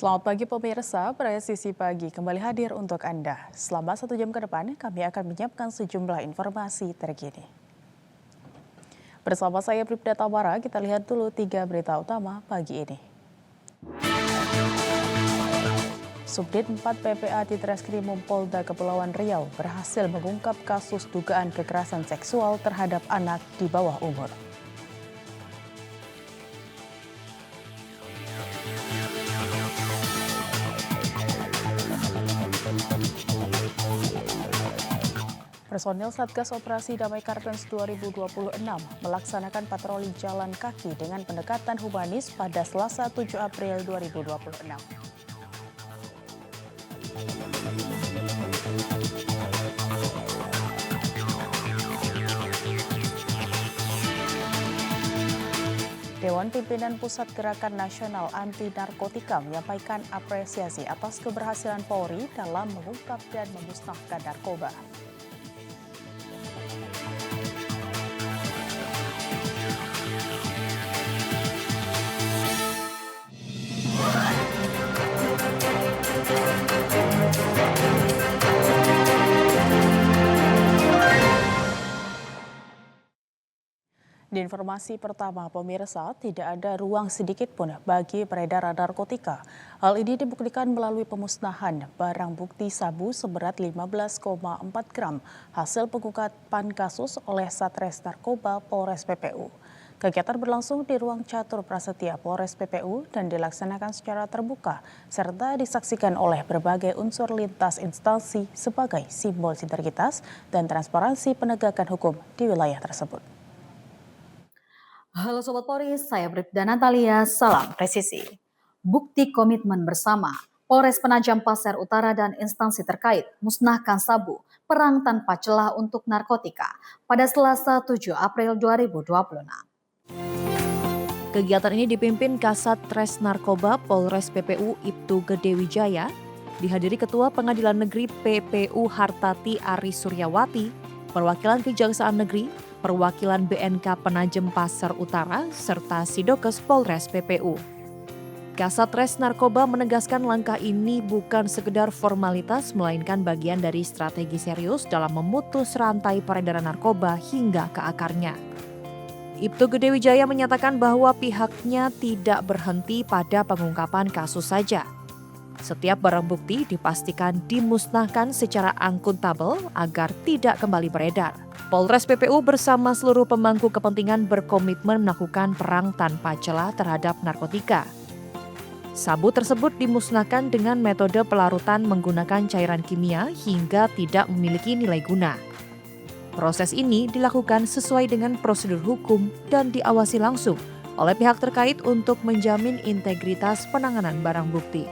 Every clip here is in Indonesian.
Selamat pagi pemirsa, Presisi Pagi kembali hadir untuk Anda. Selama 1 jam ke depan, kami akan menyiapkan sejumlah informasi terkini. Bersama saya Bribda Tamara, kita lihat dulu 3 berita utama pagi ini. Subdit 4 PPA di Treskrimum Polda Kepulauan Riau berhasil mengungkap kasus dugaan kekerasan seksual terhadap anak di bawah umur. Personil Satgas Operasi Damai Kartens 2026 melaksanakan patroli jalan kaki dengan pendekatan humanis pada Selasa 7 April 2026. Dewan Pimpinan Pusat Gerakan Nasional Anti Narkotika menyampaikan apresiasi atas keberhasilan Polri dalam mengungkap dan memusnahkan narkoba. Di informasi pertama, pemirsa, tidak ada ruang sedikit pun bagi peredaran narkotika. Hal ini dibuktikan melalui pemusnahan barang bukti sabu seberat 15,4 gram hasil pengungkapan kasus oleh Satres Narkoba Polres PPU. Kegiatan berlangsung di ruang catur prasetya Polres PPU dan dilaksanakan secara terbuka serta disaksikan oleh berbagai unsur lintas instansi sebagai simbol sinergitas dan transparansi penegakan hukum di wilayah tersebut. Halo Sobat Polri, saya Bribda Natalia, salam presisi. Bukti komitmen bersama, Polres Penajam Pasir Utara dan instansi terkait musnahkan sabu, perang tanpa celah untuk narkotika pada Selasa 7 April 2026. Kegiatan ini dipimpin Kasat Tres Narkoba Polres PPU Ibtu Gede Wijaya, dihadiri Ketua Pengadilan Negeri PPU Hartati Ari Suryawati, perwakilan Kejaksaan Negeri, perwakilan BNK Penajam Pasir Utara, serta Sidokes Polres PPU. Kasat Res Narkoba menegaskan langkah ini bukan sekedar formalitas, melainkan bagian dari strategi serius dalam memutus rantai peredaran narkoba hingga ke akarnya. Ibtu Gede Wijaya menyatakan bahwa pihaknya tidak berhenti pada pengungkapan kasus saja. Setiap barang bukti dipastikan dimusnahkan secara akuntabel agar tidak kembali beredar. Polres PPU bersama seluruh pemangku kepentingan berkomitmen melakukan perang tanpa celah terhadap narkotika. Sabu tersebut dimusnahkan dengan metode pelarutan menggunakan cairan kimia hingga tidak memiliki nilai guna. Proses ini dilakukan sesuai dengan prosedur hukum dan diawasi langsung oleh pihak terkait untuk menjamin integritas penanganan barang bukti.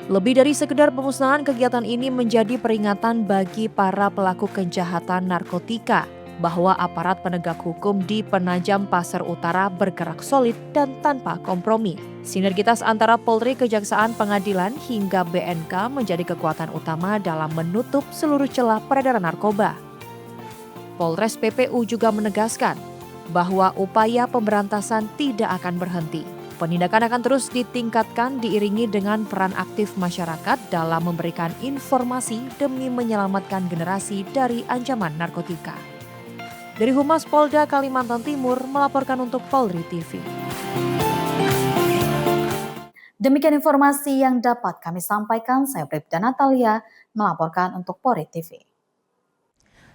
Lebih dari sekedar pemusnahan, kegiatan ini menjadi peringatan bagi para pelaku kejahatan narkotika bahwa aparat penegak hukum di Penajam Pasir Utara bergerak solid dan tanpa kompromi. Sinergitas antara Polri, Kejaksaan, Pengadilan hingga BNK menjadi kekuatan utama dalam menutup seluruh celah peredaran narkoba. Polres PPU juga menegaskan bahwa upaya pemberantasan tidak akan berhenti. Penindakan akan terus ditingkatkan diiringi dengan peran aktif masyarakat dalam memberikan informasi demi menyelamatkan generasi dari ancaman narkotika. Dari Humas Polda Kalimantan Timur melaporkan untuk Polri TV. Demikian informasi yang dapat kami sampaikan, saya Bribda Natalia melaporkan untuk Polri TV.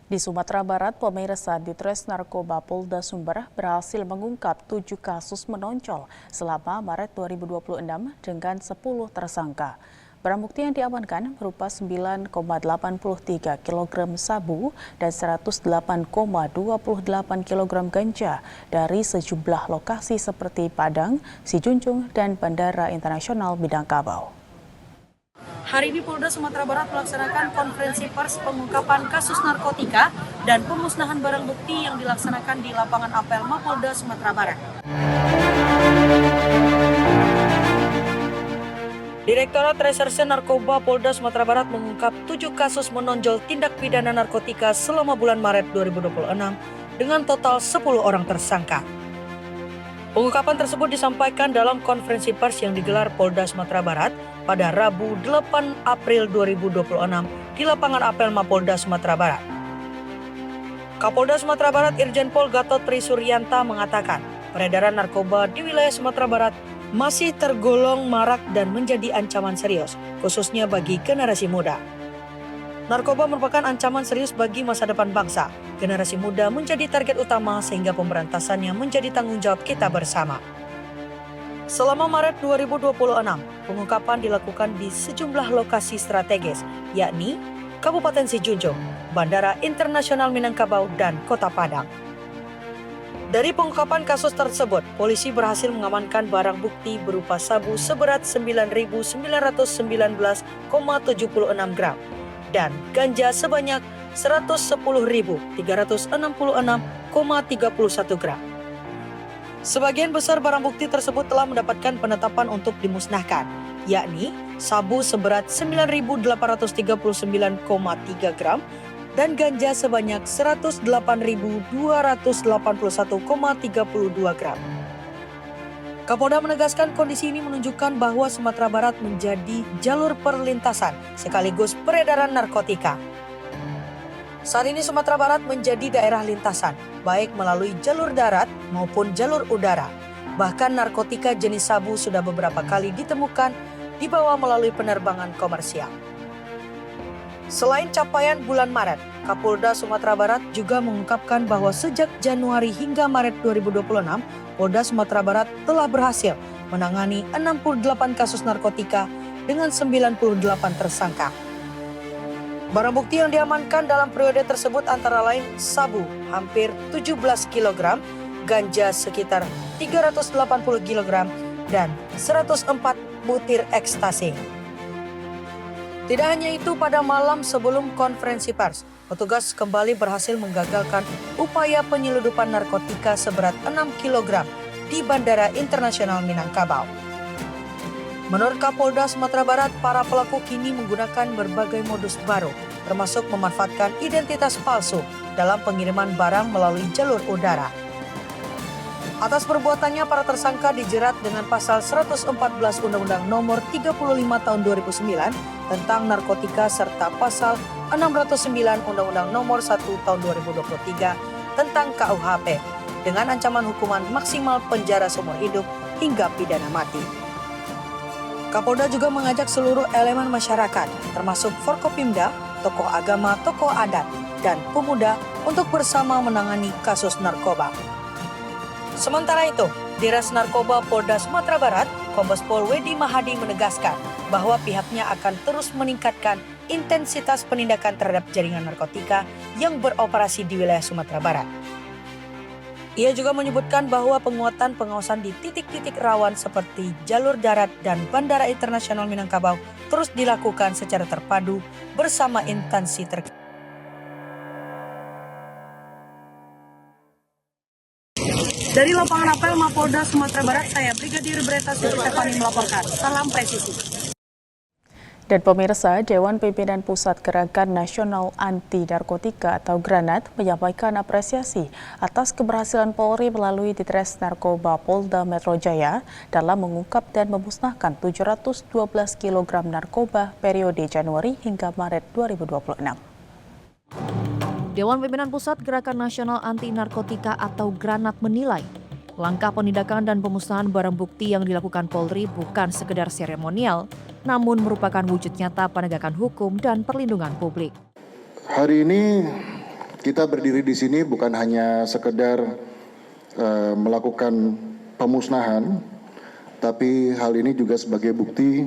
Di Sumatera Barat, pemirsa Ditres Narkoba Polda Sumber berhasil mengungkap 7 kasus menonjol selama Maret 2026 dengan 10 tersangka. Barang bukti yang diamankan berupa 9,83 kg sabu dan 108,28 kg ganja dari sejumlah lokasi seperti Padang, Sijunjung, dan Bandara Internasional Minangkabau. Hari ini Polda Sumatera Barat melaksanakan konferensi pers pengungkapan kasus narkotika dan pemusnahan barang bukti yang dilaksanakan di lapangan apel Mapolda Sumatera Barat. Direktorat Reserse Narkoba Polda Sumatera Barat mengungkap 7 kasus menonjol tindak pidana narkotika selama bulan Maret 2026 dengan total 10 orang tersangka. Pengungkapan tersebut disampaikan dalam konferensi pers yang digelar Polda Sumatera Barat pada Rabu 8 April 2026 di lapangan apel Mapolda Sumatera Barat. Kapolda Sumatera Barat Irjen Pol Gatot Trisuryanta mengatakan, peredaran narkoba di wilayah Sumatera Barat masih tergolong marak dan menjadi ancaman serius, khususnya bagi generasi muda. Narkoba merupakan ancaman serius bagi masa depan bangsa. Generasi muda menjadi target utama sehingga pemberantasannya menjadi tanggung jawab kita bersama. Selama Maret 2026, pengungkapan dilakukan di sejumlah lokasi strategis, yakni Kabupaten Sijunjung, Bandara Internasional Minangkabau, dan Kota Padang. Dari pengungkapan kasus tersebut, polisi berhasil mengamankan barang bukti berupa sabu seberat 9.919,76 gram dan ganja sebanyak 110.366,31 gram. Sebagian besar barang bukti tersebut telah mendapatkan penetapan untuk dimusnahkan, yakni sabu seberat 9.839,3 gram dan ganja sebanyak 108.281,32 gram. Kapolda menegaskan kondisi ini menunjukkan bahwa Sumatera Barat menjadi jalur perlintasan sekaligus peredaran narkotika. Saat ini Sumatera Barat menjadi daerah lintasan, baik melalui jalur darat maupun jalur udara. Bahkan narkotika jenis sabu sudah beberapa kali ditemukan dibawa melalui penerbangan komersial. Selain capaian bulan Maret, Kapolda Sumatera Barat juga mengungkapkan bahwa sejak Januari hingga Maret 2026, Polda Sumatera Barat telah berhasil menangani 68 kasus narkotika dengan 98 tersangka. Barang bukti yang diamankan dalam periode tersebut antara lain sabu hampir 17 kg, ganja sekitar 380 kg, dan 104 butir ekstasi. Tidak hanya itu, pada malam sebelum konferensi pers, petugas kembali berhasil menggagalkan upaya penyeludupan narkotika seberat 6 kg di Bandara Internasional Minangkabau. Menurut Kapolda Sumatera Barat, para pelaku kini menggunakan berbagai modus baru, termasuk memanfaatkan identitas palsu dalam pengiriman barang melalui jalur udara. Atas perbuatannya, para tersangka dijerat dengan pasal 114 Undang-Undang Nomor 35 Tahun 2009 tentang narkotika serta pasal 609 Undang-Undang Nomor 1 Tahun 2023 tentang KUHP dengan ancaman hukuman maksimal penjara seumur hidup hingga pidana mati. Kapolda juga mengajak seluruh elemen masyarakat, termasuk Forkopimda, tokoh agama, tokoh adat, dan pemuda untuk bersama menangani kasus narkoba. Sementara itu, Dires Narkoba Polda Sumatera Barat, Kombes Pol Wedi Mahadi menegaskan bahwa pihaknya akan terus meningkatkan intensitas penindakan terhadap jaringan narkotika yang beroperasi di wilayah Sumatera Barat. Ia juga menyebutkan bahwa penguatan pengawasan di titik-titik rawan seperti jalur darat dan Bandara Internasional Minangkabau terus dilakukan secara terpadu bersama instansi terkait. Dari lapangan apel Mapolda Sumatera Barat, saya Brigadir Bereta Stefani melaporkan. Salam presisi. Dan pemirsa, Dewan Pimpinan Pusat Gerakan Nasional Anti Narkotika atau GRANAT menyampaikan apresiasi atas keberhasilan Polri melalui Ditres Narkoba Polda Metro Jaya dalam mengungkap dan memusnahkan 712 kg narkoba periode Januari hingga Maret 2026. Dewan Pimpinan Pusat Gerakan Nasional Anti Narkotika atau GRANAT menilai langkah penindakan dan pemusnahan barang bukti yang dilakukan Polri bukan sekedar seremonial, namun merupakan wujud nyata penegakan hukum dan perlindungan publik. Hari ini kita berdiri di sini bukan hanya sekedar melakukan pemusnahan, tapi hal ini juga sebagai bukti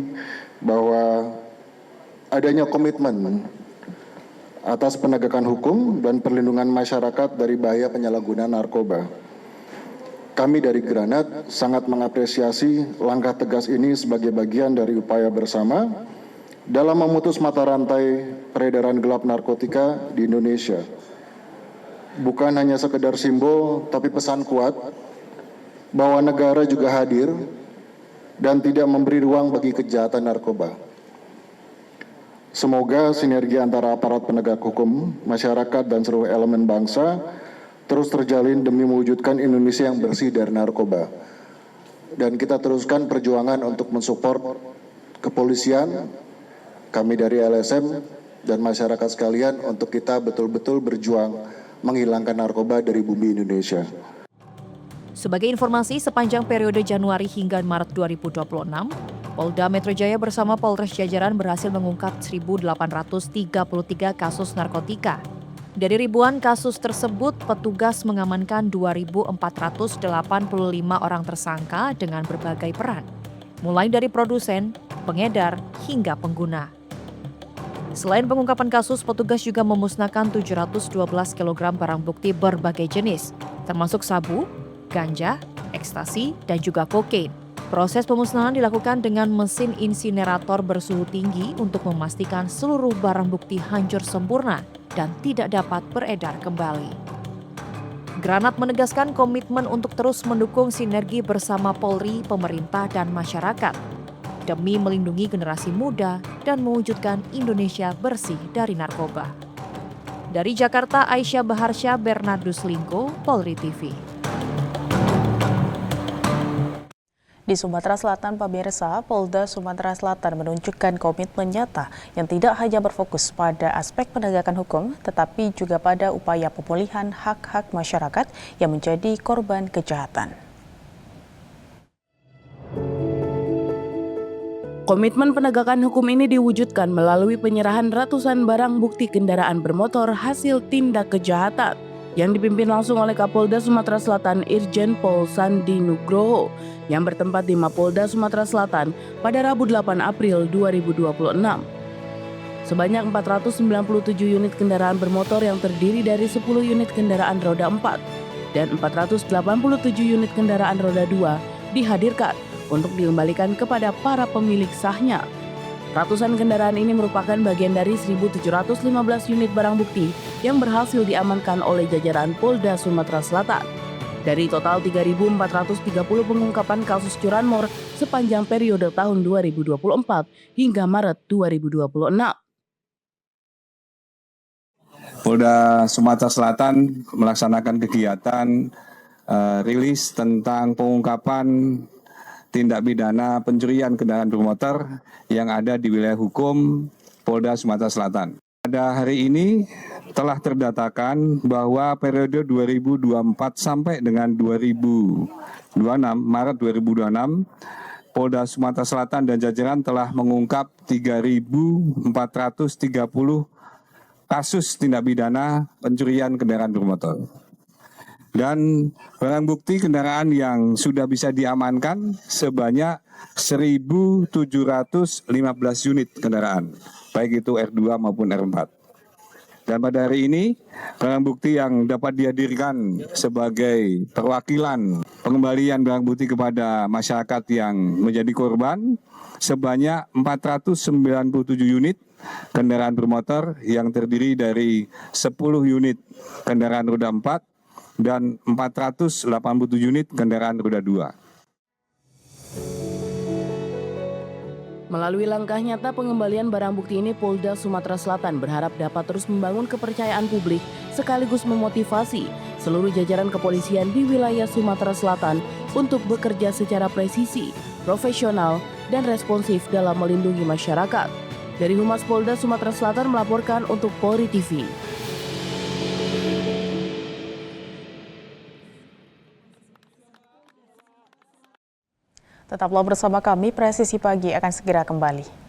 bahwa adanya komitmen atas penegakan hukum dan perlindungan masyarakat dari bahaya penyalahgunaan narkoba. Kami dari GRANAT sangat mengapresiasi langkah tegas ini sebagai bagian dari upaya bersama dalam memutus mata rantai peredaran gelap narkotika di Indonesia. Bukan hanya sekedar simbol, tapi pesan kuat bahwa negara juga hadir dan tidak memberi ruang bagi kejahatan narkoba. Semoga sinergi antara aparat penegak hukum, masyarakat, dan seluruh elemen bangsa terus terjalin demi mewujudkan Indonesia yang bersih dari narkoba. dan kita teruskan perjuangan untuk mensupport kepolisian, kami dari LSM dan masyarakat sekalian untuk kita betul-betul berjuang menghilangkan narkoba dari bumi Indonesia. Sebagai informasi, sepanjang periode Januari hingga Maret 2026, Polda Metro Jaya bersama Polres Jajaran berhasil mengungkap 1.833 kasus narkotika. Dari ribuan kasus tersebut, petugas mengamankan 2.485 orang tersangka dengan berbagai peran, mulai dari produsen, pengedar, hingga pengguna. Selain pengungkapan kasus, petugas juga memusnahkan 712 kg barang bukti berbagai jenis, termasuk sabu, ganja, ekstasi, dan juga kokain. Proses pemusnahan dilakukan dengan mesin insinerator bersuhu tinggi untuk memastikan seluruh barang bukti hancur sempurna dan tidak dapat beredar kembali. Granat menegaskan komitmen untuk terus mendukung sinergi bersama Polri, pemerintah, dan masyarakat demi melindungi generasi muda dan mewujudkan Indonesia bersih dari narkoba. Dari Jakarta, Aisyah Baharsya, Bernardus Lingko, Polri TV. Di Sumatera Selatan, pemirsa, Polda Sumatera Selatan menunjukkan komitmen nyata yang tidak hanya berfokus pada aspek penegakan hukum, tetapi juga pada upaya pemulihan hak-hak masyarakat yang menjadi korban kejahatan. Komitmen penegakan hukum ini diwujudkan melalui penyerahan ratusan barang bukti kendaraan bermotor hasil tindak kejahatan yang dipimpin langsung oleh Kapolda Sumatera Selatan Irjen Pol Sandi Nugroho yang bertempat di Mapolda Sumatera Selatan pada Rabu 8 April 2026. Sebanyak 497 unit kendaraan bermotor yang terdiri dari 10 unit kendaraan roda 4 dan 487 unit kendaraan roda 2 dihadirkan untuk dikembalikan kepada para pemilik sahnya. Ratusan kendaraan ini merupakan bagian dari 1.715 unit barang bukti yang berhasil diamankan oleh jajaran Polda Sumatera Selatan. Dari total 3.430 pengungkapan kasus curanmor sepanjang periode tahun 2024 hingga Maret 2026. Polda Sumatera Selatan melaksanakan kegiatan rilis tentang pengungkapan tindak pidana pencurian kendaraan bermotor yang ada di wilayah hukum Polda Sumatera Selatan. Pada hari ini telah terdatakan bahwa periode 2024 sampai dengan 2026, Maret 2026, Polda Sumatera Selatan dan jajaran telah mengungkap 3.430 kasus tindak pidana pencurian kendaraan bermotor. Dan barang bukti kendaraan yang sudah bisa diamankan sebanyak 1.715 unit kendaraan, baik itu R2 maupun R4. Dan pada hari ini, barang bukti yang dapat dihadirkan sebagai perwakilan pengembalian barang bukti kepada masyarakat yang menjadi korban sebanyak 497 unit kendaraan bermotor yang terdiri dari 10 unit kendaraan roda 4 dan 487 unit kendaraan roda 2. Melalui langkah nyata pengembalian barang bukti ini, Polda Sumatera Selatan berharap dapat terus membangun kepercayaan publik sekaligus memotivasi seluruh jajaran kepolisian di wilayah Sumatera Selatan untuk bekerja secara presisi, profesional, dan responsif dalam melindungi masyarakat. Dari Humas Polda Sumatera Selatan melaporkan untuk Polri TV. Tetaplah bersama kami, Presisi Pagi akan segera kembali.